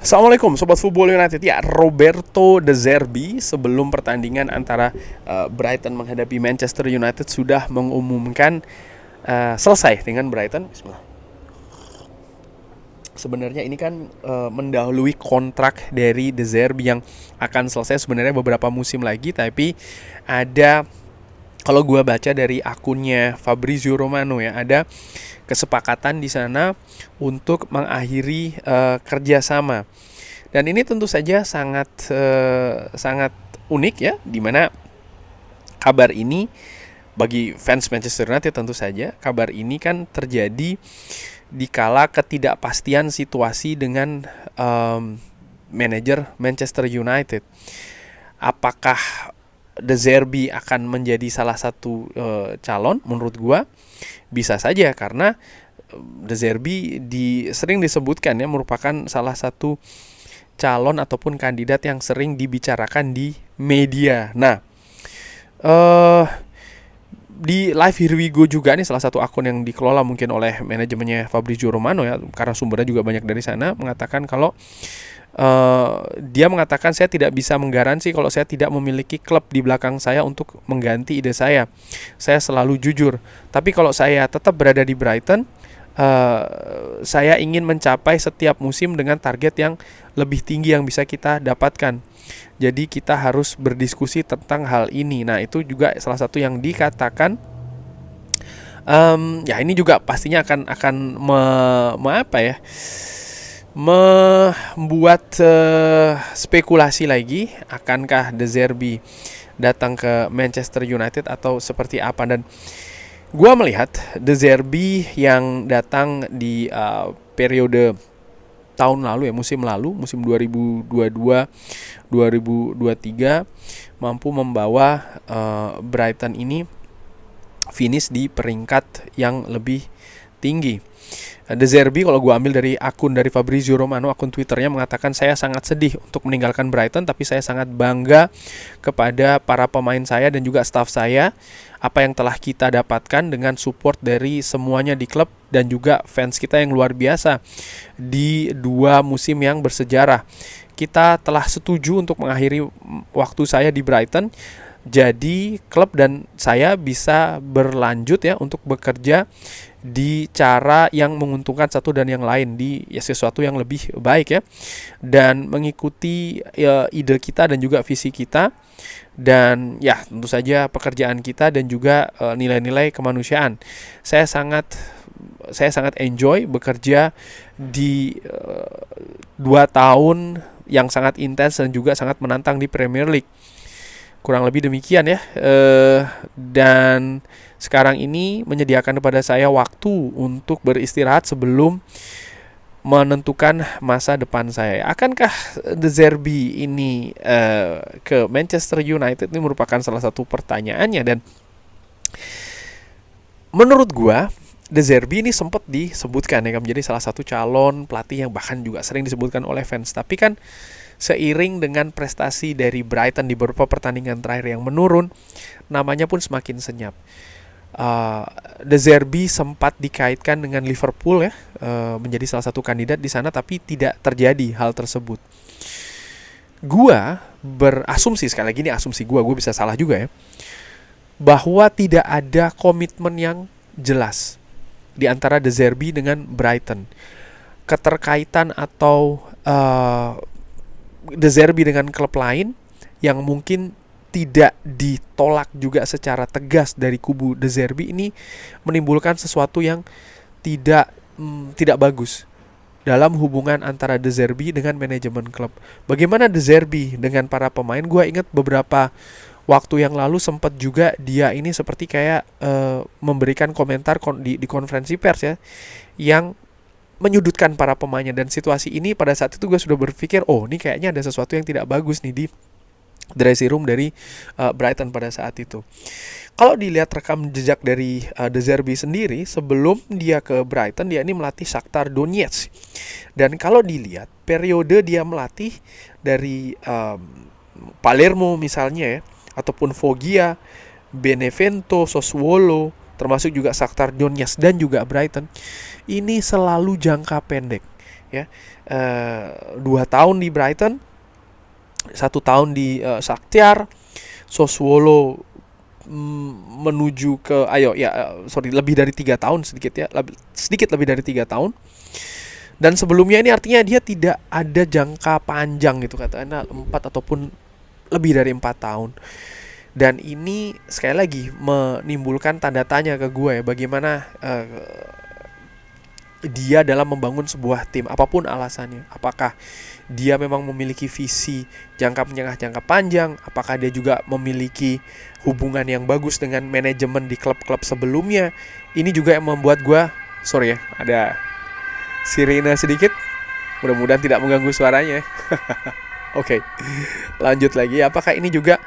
Assalamualaikum Sobat Football United. Ya, Roberto De Zerbi sebelum pertandingan antara Brighton menghadapi Manchester United sudah mengumumkan selesai dengan Brighton. Bismillah. Sebenarnya ini kan mendahului kontrak dari De Zerbi yang akan selesai sebenarnya beberapa musim lagi, tapi ada, kalau gue baca dari akunnya Fabrizio Romano ya, ada kesepakatan di sana untuk mengakhiri kerjasama. Dan ini tentu saja sangat unik ya, dimana kabar ini bagi fans Manchester United tentu saja kabar ini kan terjadi di kala ketidakpastian situasi dengan manajer Manchester United. Apakah De Zerbi akan menjadi salah satu calon? Menurut gua bisa saja, karena De Zerbi sering disebutkan ya merupakan salah satu calon ataupun kandidat yang sering dibicarakan di media. Nah, di Live Here We Go juga nih, salah satu akun yang dikelola mungkin oleh manajemennya Fabrizio Romano ya, karena sumbernya juga banyak dari sana, mengatakan kalau dia mengatakan, saya tidak bisa menggaransi kalau saya tidak memiliki klub di belakang saya untuk mengganti ide saya. Saya selalu jujur. Tapi kalau saya tetap berada di Brighton, saya ingin mencapai setiap musim dengan target yang lebih tinggi yang bisa kita dapatkan. Jadi kita harus berdiskusi tentang hal ini. Nah, itu juga salah satu yang dikatakan. Ya ini juga pastinya akan membuat spekulasi lagi, akankah De Zerbi datang ke Manchester United atau seperti apa. Dan gua melihat De Zerbi yang datang di periode tahun lalu ya, musim 2022-2023 mampu membawa Brighton ini finish di peringkat yang lebih tinggi. De Zerbi, kalau gue ambil dari akun dari Fabrizio Romano, akun Twitternya, mengatakan, saya sangat sedih untuk meninggalkan Brighton, tapi saya sangat bangga kepada para pemain saya dan juga staf saya, apa yang telah kita dapatkan dengan support dari semuanya di klub dan juga fans kita yang luar biasa di 2 musim yang bersejarah. Kita telah setuju untuk mengakhiri waktu saya di Brighton, jadi klub dan saya bisa berlanjut ya untuk bekerja di cara yang menguntungkan satu dan yang lain, di sesuatu yang lebih baik ya, dan mengikuti ide kita dan juga visi kita, dan ya tentu saja pekerjaan kita dan juga nilai-nilai kemanusiaan. Saya sangat enjoy bekerja di 2 tahun yang sangat intens dan juga sangat menantang di Premier League. Kurang lebih demikian ya. Dan sekarang ini menyediakan kepada saya waktu untuk beristirahat sebelum menentukan masa depan saya. Akankah De Zerbi ini ke Manchester United? Ini merupakan salah satu pertanyaannya. Dan menurut gua, De Zerbi ini sempat disebutkan ya menjadi salah satu calon pelatih yang bahkan juga sering disebutkan oleh fans. Tapi kan seiring dengan prestasi dari Brighton di beberapa pertandingan terakhir yang menurun, namanya pun semakin senyap. De Zerbi sempat dikaitkan dengan Liverpool ya, menjadi salah satu kandidat di sana, tapi tidak terjadi hal tersebut. Gua berasumsi, sekali lagi ini asumsi gua bisa salah juga ya, bahwa tidak ada komitmen yang jelas di antara De Zerbi dengan Brighton. Keterkaitan atau De Zerbi dengan klub lain yang mungkin tidak ditolak juga secara tegas dari kubu De Zerbi ini menimbulkan sesuatu yang tidak bagus dalam hubungan antara De Zerbi dengan manajemen klub. Bagaimana De Zerbi dengan para pemain? Gue ingat beberapa waktu yang lalu sempat juga dia ini seperti kayak memberikan komentar di konferensi pers ya, yang menyudutkan para pemainnya. Dan situasi ini pada saat itu gue sudah berpikir, oh ini kayaknya ada sesuatu yang tidak bagus nih di dressing room dari Brighton pada saat itu. Kalau dilihat rekam jejak dari De Zerbi sendiri, sebelum dia ke Brighton, dia ini melatih Shakhtar Donetsk. Dan kalau dilihat periode dia melatih dari Palermo misalnya ya, ataupun Foggia, Benevento, Sassuolo, termasuk juga Shakhtar Donetsk dan juga Brighton, ini selalu jangka pendek. ya. 2 tahun di Brighton, 1 tahun di Shakhtar, Sassuolo menuju ke lebih dari 3 tahun, sedikit lebih dari 3 tahun. Dan sebelumnya ini artinya dia tidak ada jangka panjang gitu, katakanlah 4 ataupun lebih dari 4 tahun. Dan ini sekali lagi menimbulkan tanda tanya ke gue ya, bagaimana dia dalam membangun sebuah tim, apapun alasannya. Apakah dia memang memiliki visi jangka menengah, jangka panjang? Apakah dia juga memiliki hubungan yang bagus dengan manajemen di klub-klub sebelumnya? Ini juga yang membuat gue, sorry ya, ada sirine sedikit, mudah-mudahan tidak mengganggu suaranya. Oke, lanjut lagi. Apakah ini juga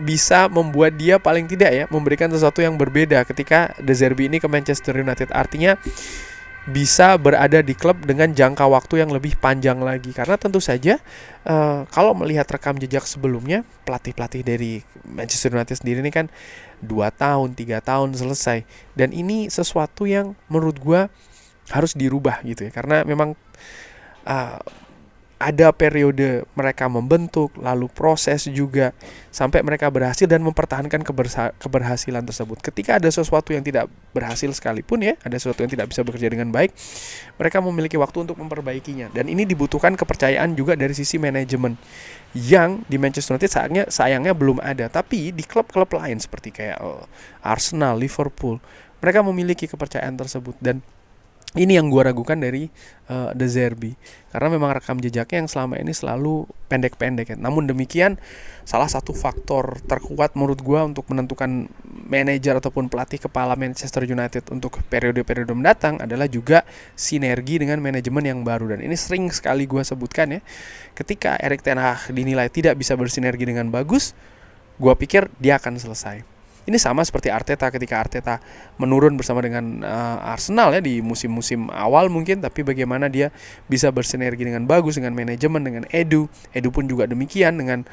bisa membuat dia paling tidak ya memberikan sesuatu yang berbeda ketika De Zerbi ini ke Manchester United? Artinya bisa berada di klub dengan jangka waktu yang lebih panjang lagi. Karena tentu saja kalau melihat rekam jejak sebelumnya, pelatih-pelatih dari Manchester United sendiri ini kan 2 tahun, 3 tahun selesai. Dan ini sesuatu yang menurut gue harus dirubah gitu ya. Karena memang ada periode mereka membentuk, lalu proses juga sampai mereka berhasil dan mempertahankan keberhasilan tersebut. Ketika ada sesuatu yang tidak berhasil sekalipun ya, ada sesuatu yang tidak bisa bekerja dengan baik, mereka memiliki waktu untuk memperbaikinya. Dan ini dibutuhkan kepercayaan juga dari sisi manajemen yang di Manchester United sayangnya belum ada. Tapi di klub-klub lain seperti kayak Arsenal, Liverpool, mereka memiliki kepercayaan tersebut. Dan ini yang gue ragukan dari De Zerbi, karena memang rekam jejaknya yang selama ini selalu pendek-pendek ya. Namun demikian, salah satu faktor terkuat menurut gue untuk menentukan manajer ataupun pelatih kepala Manchester United untuk periode-periode mendatang adalah juga sinergi dengan manajemen yang baru. Dan ini sering sekali gue sebutkan ya, ketika Erik ten Hag dinilai tidak bisa bersinergi dengan bagus, gue pikir dia akan selesai. Ini sama seperti Arteta, ketika Arteta menurun bersama dengan Arsenal ya di musim-musim awal mungkin, tapi bagaimana dia bisa bersinergi dengan bagus dengan manajemen, dengan Edu pun juga demikian dengan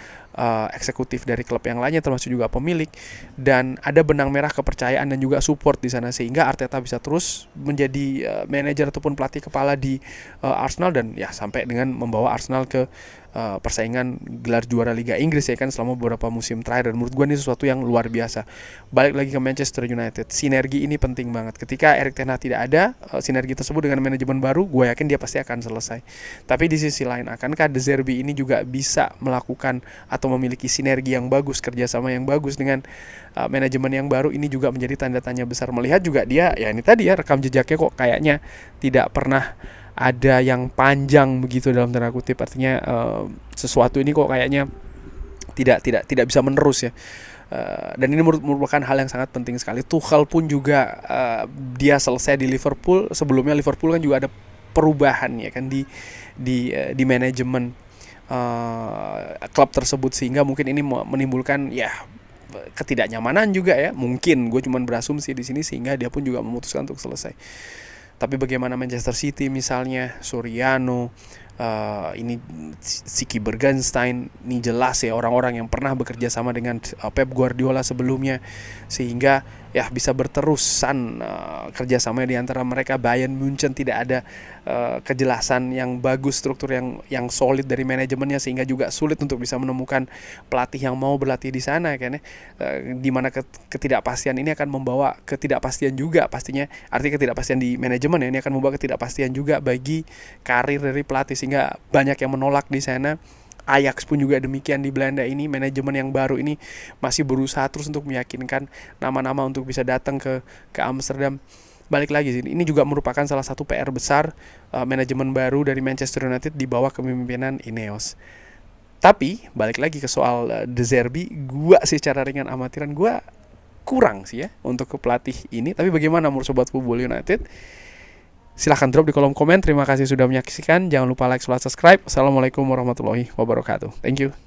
eksekutif dari klub yang lainnya termasuk juga pemilik, dan ada benang merah kepercayaan dan juga support di sana sehingga Arteta bisa terus menjadi manajer ataupun pelatih kepala di Arsenal dan ya sampai dengan membawa Arsenal ke persaingan gelar juara Liga Inggris ya kan selama beberapa musim terakhir. Dan menurut gue ini sesuatu yang luar biasa. Balik lagi ke Manchester United, sinergi ini penting banget. Ketika Erik ten Hag tidak ada, sinergi tersebut dengan manajemen baru, gue yakin dia pasti akan selesai. Tapi di sisi lain, akankah De Zerbi ini juga bisa melakukan atau memiliki sinergi yang bagus, kerjasama yang bagus dengan manajemen yang baru? Ini juga menjadi tanda tanya besar. Melihat juga dia ya ini tadi ya, rekam jejaknya kok kayaknya tidak pernah ada yang panjang begitu dalam tanda kutip, artinya sesuatu ini kok kayaknya tidak bisa menerus ya. Dan ini merupakan hal yang sangat penting sekali. Tuchel pun juga dia selesai di Liverpool, sebelumnya Liverpool kan juga ada perubahan ya kan di manajemen klub tersebut, sehingga mungkin ini menimbulkan ya ketidaknyamanan juga ya. Mungkin gue cuma berasumsi di sini sehingga dia pun juga memutuskan untuk selesai. Tapi bagaimana Manchester City misalnya, Soriano, ini Siki Bergenstein, ini jelas ya orang-orang yang pernah bekerja sama dengan Pep Guardiola sebelumnya, sehingga ya bisa berterusan kerjasamanya di antara mereka. Bayern Munchen tidak ada kejelasan yang bagus, struktur yang solid dari manajemennya, sehingga juga sulit untuk bisa menemukan pelatih yang mau berlatih di sana kan ya. Di mana ketidakpastian ini akan membawa ketidakpastian juga pastinya, artinya ketidakpastian di manajemen ya, ini akan membawa ketidakpastian juga bagi karir dari pelatih, sehingga banyak yang menolak di sana. Ajax pun juga demikian di Belanda ini, manajemen yang baru ini masih berusaha terus untuk meyakinkan nama-nama untuk bisa datang ke Amsterdam. Balik lagi sih, ini juga merupakan salah satu PR besar manajemen baru dari Manchester United di bawah kepemimpinan Ineos. Tapi balik lagi ke soal De Zerbi, gua secara ringan amatiran gua kurang sih ya untuk ke pelatih ini. Tapi bagaimana menurut Sobat Football United? Silahkan drop di kolom komen. Terima kasih sudah menyaksikan. Jangan lupa like, subscribe. Assalamualaikum warahmatullahi wabarakatuh. Thank you.